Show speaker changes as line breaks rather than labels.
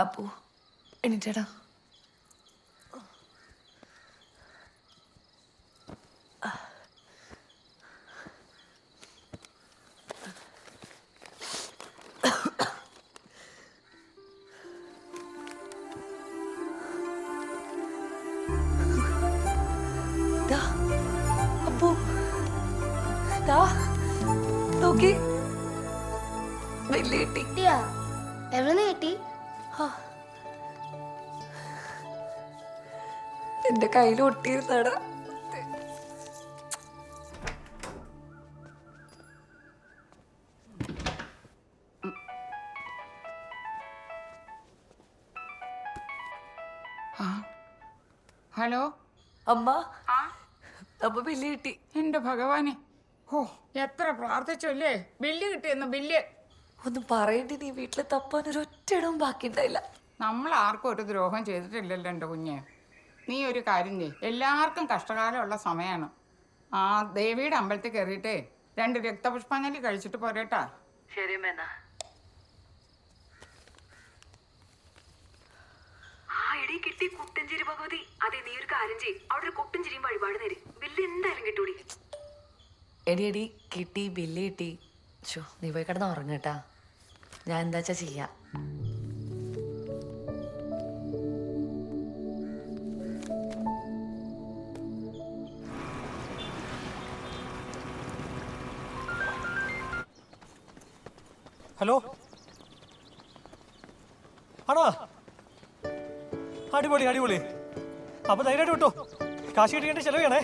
അപ്പു എണീറ്റടാ. അപ്പു നോക്കി വലിയ കിട്ടി.
എവിടെ കിട്ടി?
എന്റെ കയ്യിൽ ഒട്ടിയിരുന്നടാ.
ഹലോ
അമ്മ, അപ്പൊ ബില്ല് കിട്ടി.
എന്റെ ഭഗവാനെ, ഓ എത്ര പ്രാർത്ഥിച്ചല്ലേ ബില്ല് കിട്ടിയെന്ന്. ബില്ല്
ഒന്നും പറയണ്ടി, നീ വീട്ടിൽ തപ്പാൻ ഒരു ഒറ്റയിടവും ബാക്കി ഉണ്ടായില്ല.
നമ്മൾ ആർക്കും ഒരു ദ്രോഹം ചെയ്തിട്ടില്ലല്ലോ എൻ്റെ കുഞ്ഞെ. നീ ഒരു കാര്യം ചെയ്യ്, എല്ലാവർക്കും കഷ്ടകാലമുള്ള സമയമാണ്. ആ ദേവിയുടെ അമ്പലത്തിൽ കയറിയിട്ടേ 2 രക്തപുഷ്പാഞ്ജലി കഴിച്ചിട്ട് പോരേട്ടാ.
ശരി മേന.
കിട്ടി കുട്ടഞ്ചേരി ഭഗവതി. അതെ, നീ ഒരു കാര്യം ചെയ്യും, അവിടെ ഒരു കുട്ടഞ്ചേരിയും വഴിപാട് നേര്. ബില്ല് എന്തായാലും കിട്ടൂടി.
എടി കിട്ടി, ബില്ല് കിട്ടി. നീ പോയി കിടന്ന് ഉറങ്ങട്ടാ, ഞാൻ എന്താച്ചാ ചെയ്യാം.
ഹലോ, ആണോ? അടിപൊളി അടിപൊളി. അപ്പൊ ധൈര്യമായിട്ട് വിട്ടോ, കാശ് കിട്ടിയിട്ട് ചെലവ് ചെയ്യണേ.